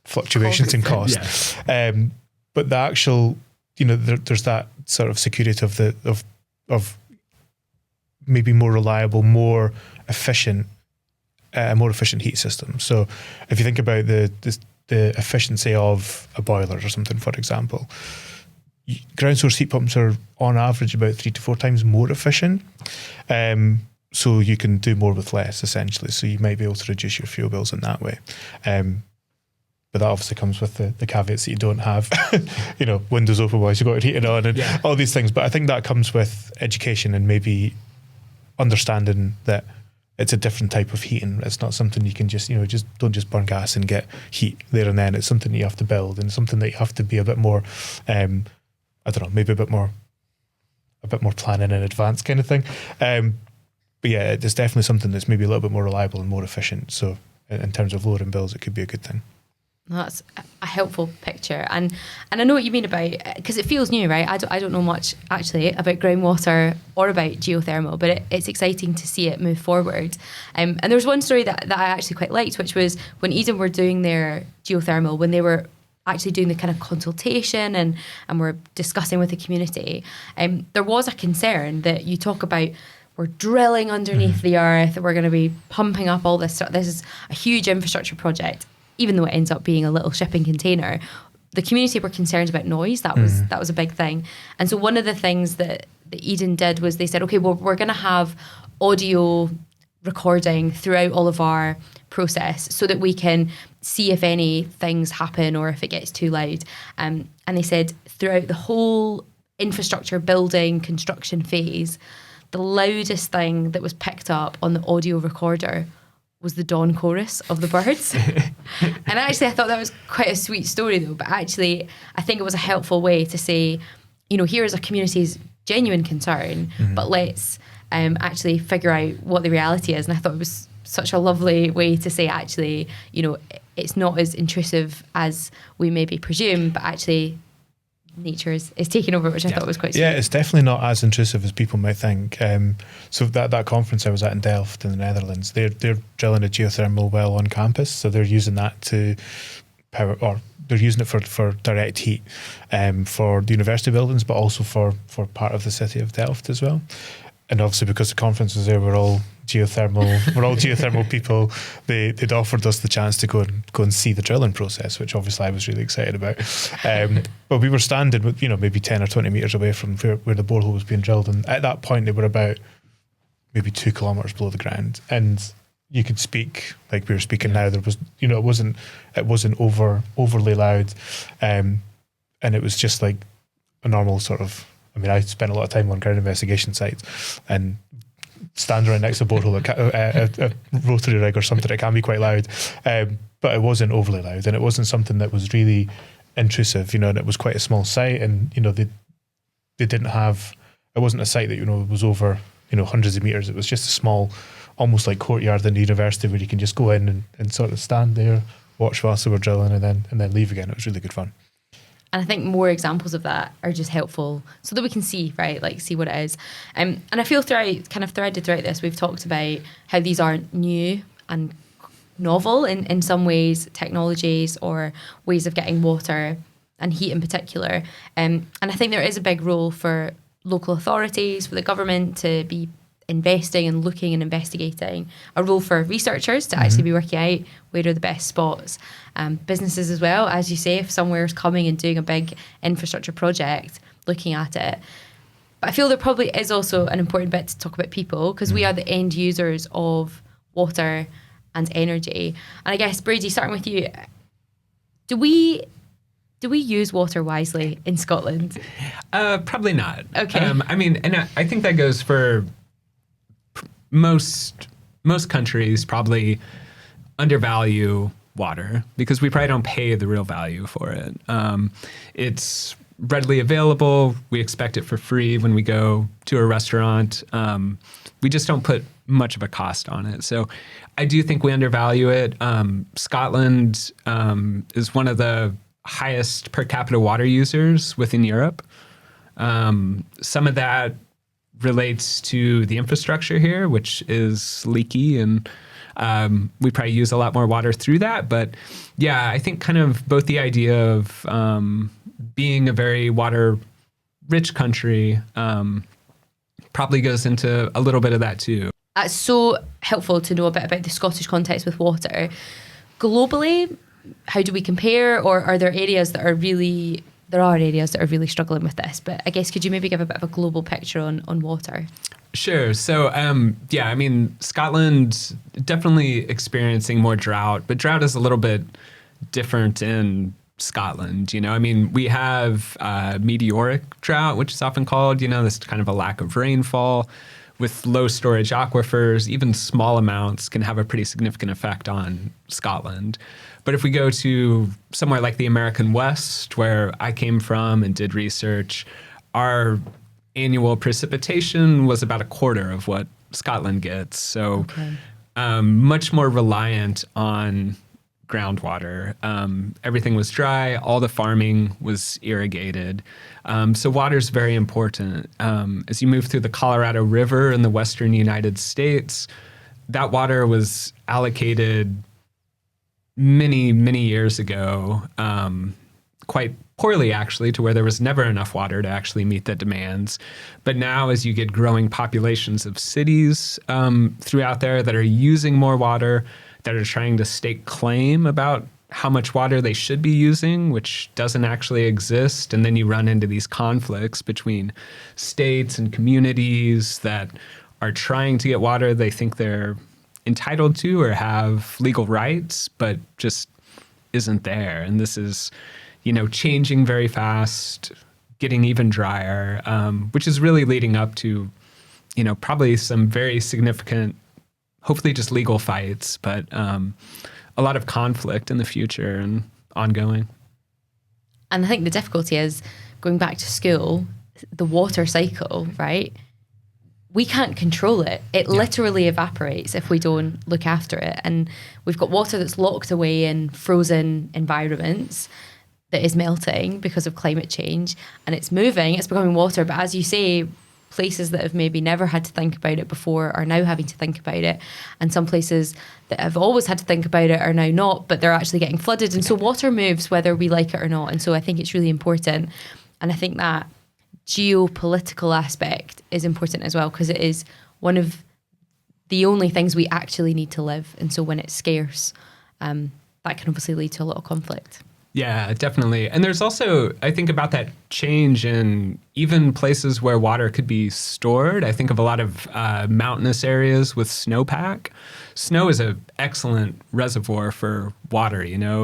S2: fluctuations in cost. But the actual, there's that sort of security of maybe more reliable, more efficient heat system. So if you think about the efficiency of a boiler or something, for example, ground source heat pumps are on average about 3 to 4 times more efficient. So you can do more with less, essentially. So you might be able to reduce your fuel bills in that way. But that obviously comes with the caveats that you don't have, windows open while you've got it heating on and all these things. But I think that comes with education and maybe understanding that it's a different type of heating. It's not something you can just don't just burn gas and get heat there and then. It's something that you have to build, and something that you have to be a bit more, maybe a bit more planning in advance kind of thing. But yeah, it's definitely something that's maybe a little bit more reliable and more efficient. So in terms of lowering bills, it could be a good thing.
S1: That's a helpful picture, and I know what you mean about, because it feels new, right? I don't know much actually about groundwater or about geothermal, but it's exciting to see it move forward. And there's one story that I actually quite liked, which was when Eden were doing their geothermal, when they were actually doing the kind of consultation and were discussing with the community. There was a concern that you talk about. We're drilling underneath the earth. We're going to be pumping up all this stuff. This is a huge infrastructure project. Even though it ends up being a little shipping container, the community were concerned about noise. That was a big thing. And so one of the things that Eden did was they said, okay, well, we're going to have audio recording throughout all of our process so that we can see if any things happen or if it gets too loud. And they said throughout the whole infrastructure building construction phase, the loudest thing that was picked up on the audio recorder was the dawn chorus of the birds. And actually I thought that was quite a sweet story though, but actually I think it was a helpful way to say, you know, here is a community's genuine concern, but let's actually figure out what the reality is. And I thought it was such a lovely way to say, actually, you know, it's not as intrusive as we maybe presume, but actually nature is taking over, which I thought was quite sweet.
S2: Yeah, it's definitely not as intrusive as people might think. So that conference I was at in Delft in the Netherlands, they're drilling a geothermal well on campus, so they're using that to power, or they're using it for direct heat for the university buildings, but also for part of the city of Delft as well. And obviously because the conference was there, we're all geothermal people. They'd offered us the chance to go and see the drilling process, which obviously I was really excited about. But we were standing with, you know, maybe 10 or 20 meters away from where the borehole was being drilled, and at that point they were about maybe 2 kilometers below the ground, and you could speak like we were speaking now. There was, you know, it wasn't overly loud, and it was just like a normal sort of. I mean, I spent a lot of time on ground investigation sites, and stand right next to a borehole, a rotary rig or something, it can be quite loud, but it wasn't overly loud, and it wasn't something that was really intrusive, you know. And it was quite a small site, and you know they didn't have. It wasn't a site that, you know, was over, you know, hundreds of meters. It was just a small, almost like courtyard in the university where you can just go in and sort of stand there, watch whilst they were drilling, and then leave again. It was really good fun.
S1: And I think more examples of that are just helpful so that we can see, right, like see what it is. And I feel threaded throughout this, we've talked about how these aren't new and novel in some ways, technologies or ways of getting water and heat in particular. And I think there is a big role for local authorities, for the government to be investing and looking and investigating, a role for researchers to actually be working out where are the best spots, businesses as well, as you say, if somewhere's coming and doing a big infrastructure project, looking at it. But I feel there probably is also an important bit to talk about people, because we are the end users of water and energy. And I guess, Brady, starting with you, do we use water wisely in Scotland?
S3: Probably not.
S1: Okay.
S3: I mean, and I think that goes for most countries. Probably undervalue water because we probably don't pay the real value for it. It's readily available. We expect it for free when we go to a restaurant. We just don't put much of a cost on it. So I do think we undervalue it. Scotland is one of the highest per capita water users within Europe. Some of that relates to the infrastructure here, which is leaky, and we probably use a lot more water through that. But yeah, I think kind of both the idea of being a very water-rich country probably goes into a little bit of that too.
S1: It's so helpful to know a bit about the Scottish context with water. Globally, how do we compare, or are there areas that are really... There are areas that are really struggling with this, but I guess could you maybe give a bit of a global picture on water?
S3: Sure. So, yeah, I mean, Scotland definitely experiencing more drought, but drought is a little bit different in Scotland. You know, I mean, we have meteoric drought, which is often called, you know, this kind of a lack of rainfall with low storage aquifers. Even small amounts can have a pretty significant effect on Scotland. But if we go to somewhere like the American West, where I came from and did research, our annual precipitation was about a quarter of what Scotland gets. So much more reliant on groundwater. Everything was dry. All the farming was irrigated. So water is very important. As you move through the Colorado River in the western United States, that water was allocated many, many years ago, quite poorly actually, to where there was never enough water to actually meet the demands. But now as you get growing populations of cities throughout there that are using more water, that are trying to stake claim about how much water they should be using, which doesn't actually exist. And then you run into these conflicts between states and communities that are trying to get water they think they're entitled to or have legal rights, but just isn't there. And this is, changing very fast, getting even drier, which is really leading up to, probably some very significant, hopefully just legal fights, but a lot of conflict in the future and ongoing.
S1: And I think the difficulty is going back to school, the water cycle, right? We can't control it. It literally evaporates if we don't look after it. And we've got water that's locked away in frozen environments that is melting because of climate change, and it's moving, it's becoming water. But as you say, places that have maybe never had to think about it before are now having to think about it. And some places that have always had to think about it are now not, but they're actually getting flooded. And so water moves whether we like it or not. And so I think it's really important. And I think that geopolitical aspect is important as well, because it is one of the only things we actually need to live. And so when it's scarce, that can obviously lead to a lot of conflict.
S3: Yeah, definitely. And there's also, I think about that change in even places where water could be stored. I think of a lot of mountainous areas with snowpack. Snow is an excellent reservoir for water,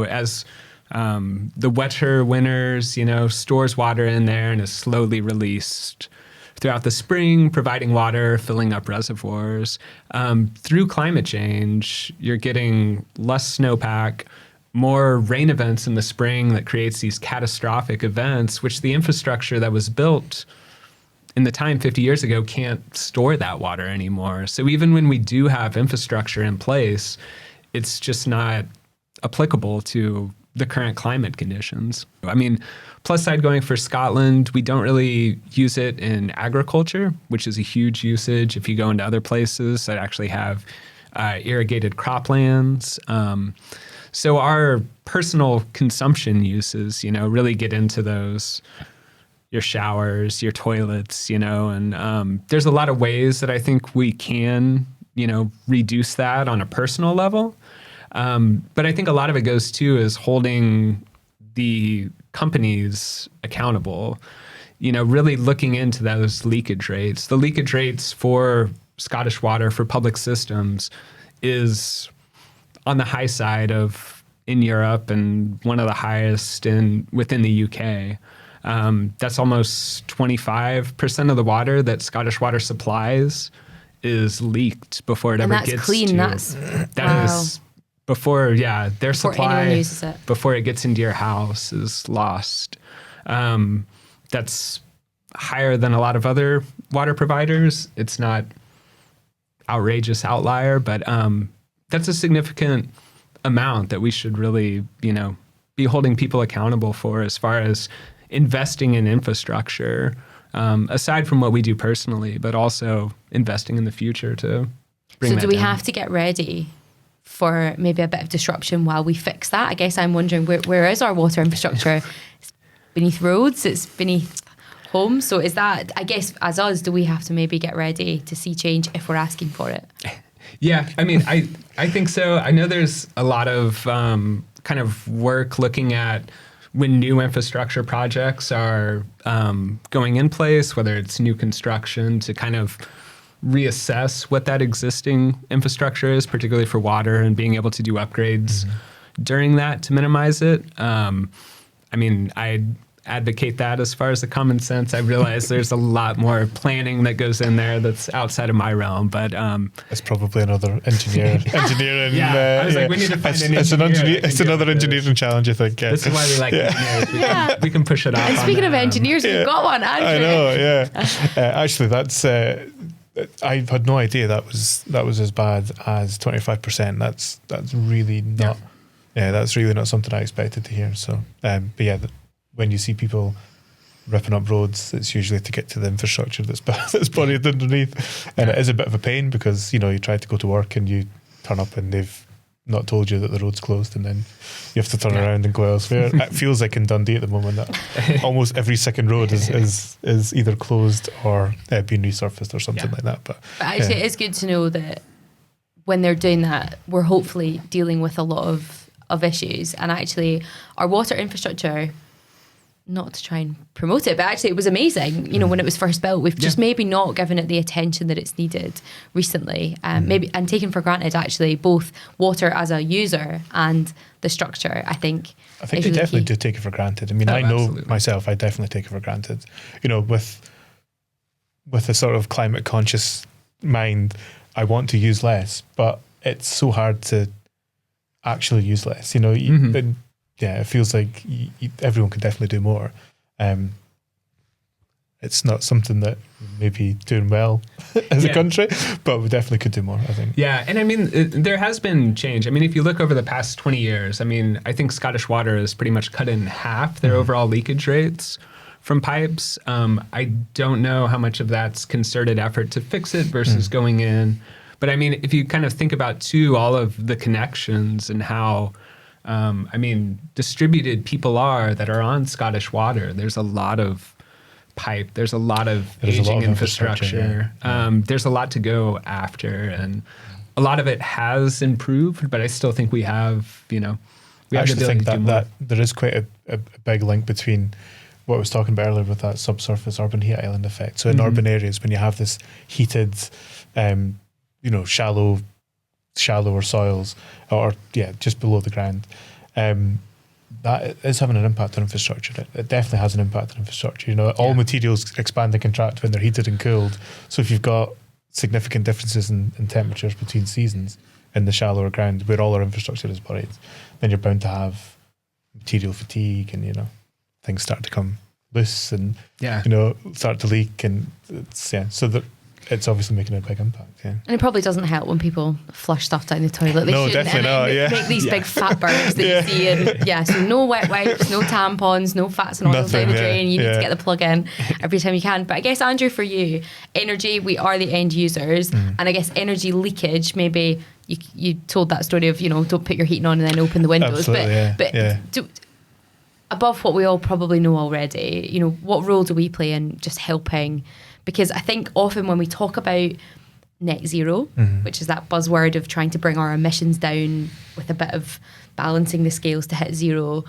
S3: as the wetter winters, stores water in there and is slowly released throughout the spring, providing water, filling up reservoirs. Through climate change, you're getting less snowpack, more rain events in the spring that creates these catastrophic events, which the infrastructure that was built in the time 50 years ago can't store that water anymore. So even when we do have infrastructure in place, it's just not applicable to the current climate conditions. I mean, plus side going for Scotland, we don't really use it in agriculture, which is a huge usage. If you go into other places that actually have irrigated croplands. So our personal consumption uses, really get into those, your showers, your toilets, and there's a lot of ways that I think we can, reduce that on a personal level. But I think a lot of it goes too is holding the companies accountable, really looking into those leakage rates. The leakage rates for Scottish Water, for public systems, is on the high side of in Europe and one of the highest within the UK. That's almost 25% of the water that Scottish Water supplies is leaked before it ever gets to. And that's
S1: clean.
S3: That is before, their supply, before it gets into your house, is lost. That's higher than a lot of other water providers. It's not outrageous outlier, but that's a significant amount that we should really, be holding people accountable for as far as investing in infrastructure, aside from what we do personally, but also investing in the future to bring that down.
S1: So do we have to get ready for maybe a bit of disruption while we fix that? I guess I'm wondering, where is our water infrastructure? It's beneath roads, it's beneath homes. So is that, I guess, as us, do we have to maybe get ready to see change if we're asking for it?
S3: Yeah, I mean, I think so. I know there's a lot of kind of work looking at when new infrastructure projects are going in place, whether it's new construction, to kind of reassess what that existing infrastructure is, particularly for water, and being able to do upgrades during that to minimize it. I mean, I advocate that as far as the common sense. I realize there's a lot more planning that goes in there that's outside of my realm, but
S2: it's probably another engineering.
S3: I was like, we need to find an engineer.
S2: It's another engineering challenge, I think.
S3: This is why we like engineers. We can push it off.
S1: And speaking of engineers, we've got one, Andrew.
S2: I know, yeah. Actually, that's I had no idea that was as bad as 25%. That's really not. Yeah, that's really not something I expected to hear. So, but yeah. When you see people ripping up roads, it's usually to get to the infrastructure that's buried underneath. And it is a bit of a pain because, you try to go to work and you turn up and they've not told you that the road's closed, and then you have to turn around and go elsewhere. It feels like in Dundee at the moment that almost every second road is either closed or being resurfaced or something like that. But
S1: actually, it is good to know that when they're doing that, we're hopefully dealing with a lot of issues. And actually, our water infrastructure, not to try and promote it, but actually it was amazing, you know, when it was first built. We've just maybe not given it the attention that it's needed recently, maybe, and taken for granted actually both water as a user and the structure. I think
S2: they definitely do take it for granted. I mean, I know
S3: absolutely.
S2: myself, I definitely take it for granted. You know, with a sort of climate conscious mind, I want to use less, but it's so hard to actually use less. You know, it feels like everyone could definitely do more. It's not something that maybe doing well as a country, but we definitely could do more, I think.
S3: Yeah, and I mean, there has been change. I mean, if you look over the past 20 years, I mean, I think Scottish Water has pretty much cut in half their overall leakage rates from pipes. I don't know how much of that's concerted effort to fix it versus going in. But I mean, if you kind of think about too, all of the connections and how, distributed people are that are on Scottish Water, there's a lot of pipe, there's a lot of aging infrastructure. There's a lot to go after, and a lot of it has improved, but I still think we have, we have the ability to do more.
S2: That there is quite a big link between what I was talking about earlier with that subsurface urban heat island effect. So in urban areas, when you have this heated, shallower soils, or just below the ground, that is having an impact on infrastructure. It definitely has an impact on infrastructure. You know, all materials expand and contract when they're heated and cooled. So if you've got significant differences in temperatures between seasons in the shallower ground where all our infrastructure is buried, then you're bound to have material fatigue, and things start to come loose and start to leak, and so that it's obviously making a big impact. Yeah,
S1: and it probably doesn't help when people flush stuff down the toilet. They shouldn't,
S2: definitely not.
S1: Make these big fat burps that you see, and so no wet wipes, no tampons, no fats and oils down the drain. You need to get the plug in every time you can. But I guess, Andrew, for you, energy, we are the end users, and I guess energy leakage, maybe you told that story of don't put your heating on and then open the windows.
S2: Absolutely,
S1: above what we all probably know already, what role do we play in just helping? Because I think often when we talk about net zero, which is that buzzword of trying to bring our emissions down with a bit of balancing the scales to hit zero,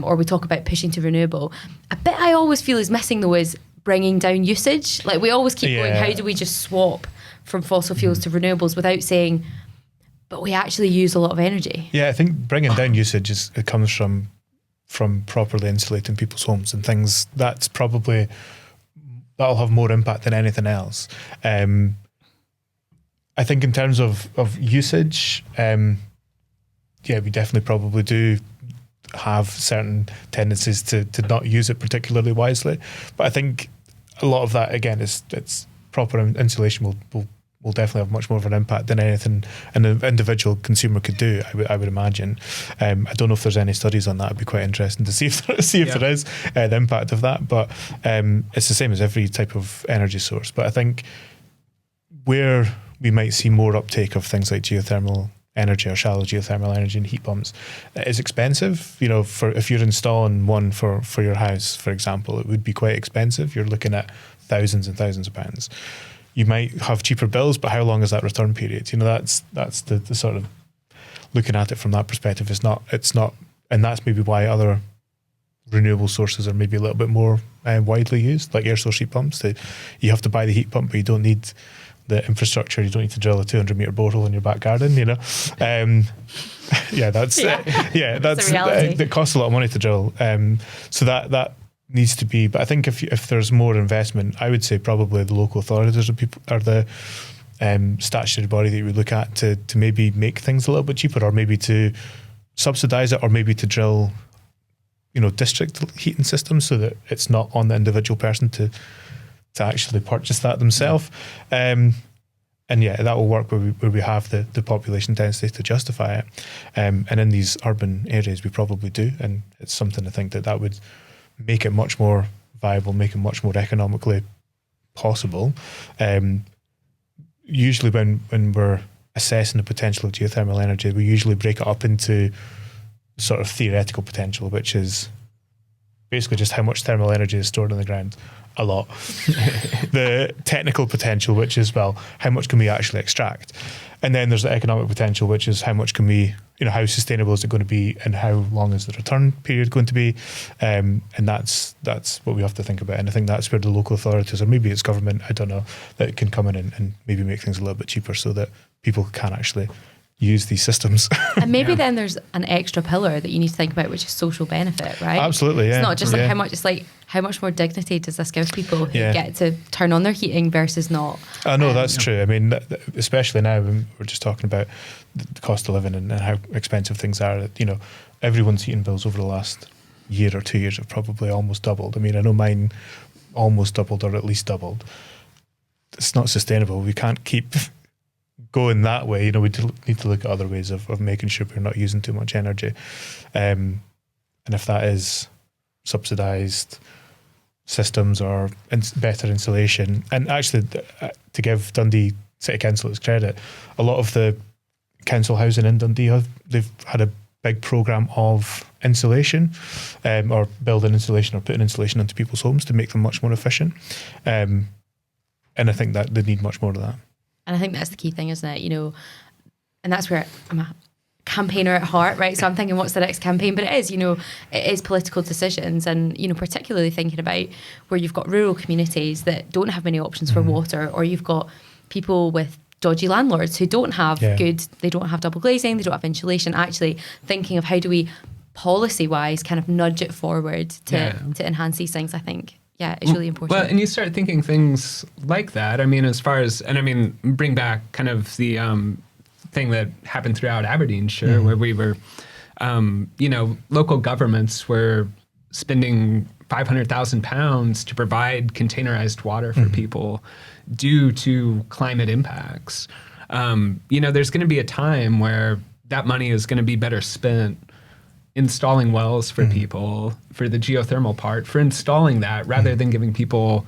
S1: or we talk about pushing to renewable, a bit I always feel is missing though is bringing down usage. Like we always keep going, how do we just swap from fossil fuels to renewables without saying, but we actually use a lot of energy?
S2: Yeah, I think bringing down usage it comes from properly insulating people's homes and things. That's probably... that'll have more impact than anything else. I think in terms of usage, we definitely probably do have certain tendencies to not use it particularly wisely. But I think a lot of that, again, it's proper insulation will definitely have much more of an impact than anything an individual consumer could do, I would imagine. I don't know if there's any studies on that. It'd be quite interesting to see if there is the impact of that. But it's the same as every type of energy source. But I think where we might see more uptake of things like geothermal energy or shallow geothermal energy and heat pumps, it is expensive. For if you're installing one for your house, for example, it would be quite expensive. You're looking at thousands and thousands of pounds. You might have cheaper bills, but how long is that return period? That's the sort of looking at it from that perspective. It's not, and that's maybe why other renewable sources are maybe a little bit more widely used, like air source heat pumps. You have to buy the heat pump, but you don't need the infrastructure. You don't need to drill a 200-meter borehole in your back garden. That's the reality. It costs a lot of money to drill. So that needs to be, but I think if there's more investment, I would say probably the local authorities are the statutory body that you would look at to maybe make things a little bit cheaper, or maybe to subsidise it, or maybe to drill district heating systems so that it's not on the individual person to actually purchase that themselves. And that will work where we have the population density to justify it. And in these urban areas we probably do, and it's something I think that would make it much more viable, make it much more economically possible. Usually when we're assessing the potential of geothermal energy, we usually break it up into sort of theoretical potential, which is basically just how much thermal energy is stored in the ground. A lot. The technical potential, which is, well, how much can we actually extract? And then there's the economic potential, which is how much can we, how sustainable is it going to be, and how long is the return period going to be? And that's what we have to think about. And I think that's where the local authorities, or maybe it's government, I don't know, that can come in and maybe make things a little bit cheaper so that people can actually use these systems.
S1: And maybe then there's an extra pillar that you need to think about, which is social benefit, right?
S2: Absolutely, yeah.
S1: It's not just like how much, it's like how much more dignity does this give people who get to turn on their heating versus not?
S2: I know that's true. I mean, especially now when we're just talking about the cost of living and how expensive things are. Everyone's heating bills over the last year or 2 years have probably almost doubled. I mean, I know mine almost doubled or at least doubled. It's not sustainable. We can't keep going that way. We need to look at other ways of making sure we're not using too much energy. And if that is subsidised systems or better insulation, and actually to give Dundee City Council its credit, a lot of the council housing in Dundee, they've had a big programme of insulation, or building insulation or putting insulation into people's homes to make them much more efficient. And I think that they need much more of that.
S1: And I think that's the key thing, isn't it? And that's where I'm a campaigner at heart, right? So I'm thinking, what's the next campaign? But it is political decisions, and particularly thinking about where you've got rural communities that don't have many options for water, or you've got people with dodgy landlords who don't have they don't have double glazing, they don't have insulation. Actually thinking of how do we policy wise kind of nudge it forward to enhance these things, I think. Yeah, it's really important.
S3: Well, and you start thinking things like that. I mean, as far as, bring back kind of the thing that happened throughout Aberdeenshire, where we were, local governments were spending £500,000 to provide containerized water for people due to climate impacts. There's going to be a time where that money is going to be better spent installing wells for people, for the geothermal part, for installing that rather than giving people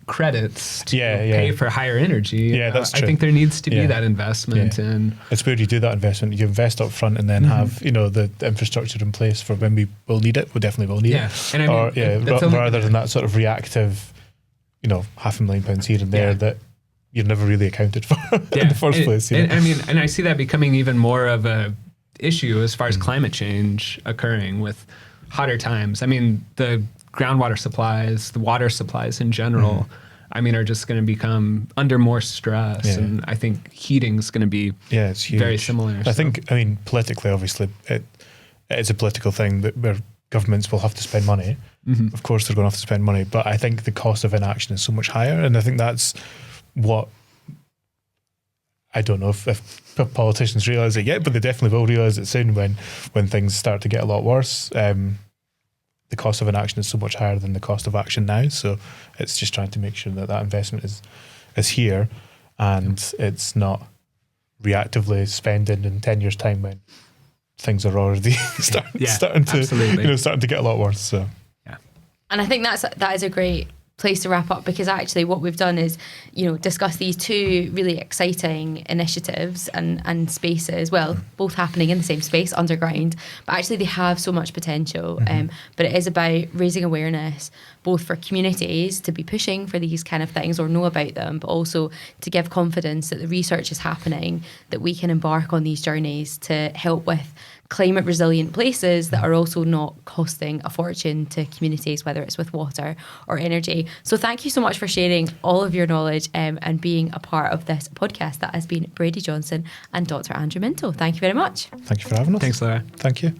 S3: credits to pay for higher energy.
S2: Yeah, that's true.
S3: I think there needs to be that investment. And
S2: it's where you do that investment. You invest up front and then have the infrastructure in place for when we will need it. We definitely will need it.
S3: And
S2: rather than that sort of reactive, £500,000 here and there that you're never really accounted for in the first place.
S3: And I see that becoming even more of a issue as far as climate change occurring with hotter times. I mean, the groundwater supplies, the water supplies in general, are just going to become under more stress. And I think heating is going to be
S2: it's huge.
S3: Very similar.
S2: I think, politically, obviously, it is a political thing where governments will have to spend money. Of course, they're going to have to spend money, but I think the cost of inaction is so much higher. And I think that's what, I don't know if politicians realise it yet, but they definitely will realise it soon when things start to get a lot worse. The cost of inaction is so much higher than the cost of action now. So it's just trying to make sure that investment is here and it's not reactively spending in 10 years' time when things are already starting to get a lot worse. So
S1: and I think that is a great place to wrap up, because actually what we've done is discuss these two really exciting initiatives and spaces, both happening in the same space underground, but actually they have so much potential. But it is about raising awareness both for communities to be pushing for these kind of things or know about them, but also to give confidence that the research is happening, that we can embark on these journeys to help with climate resilient places that are also not costing a fortune to communities, whether it's with water or energy. So thank you so much for sharing all of your knowledge and being a part of this podcast. That has been Brady Johnson and Dr. Andrew Minto. Thank you very much.
S2: Thank you for having us.
S3: Thanks, Laura.
S2: Thank you.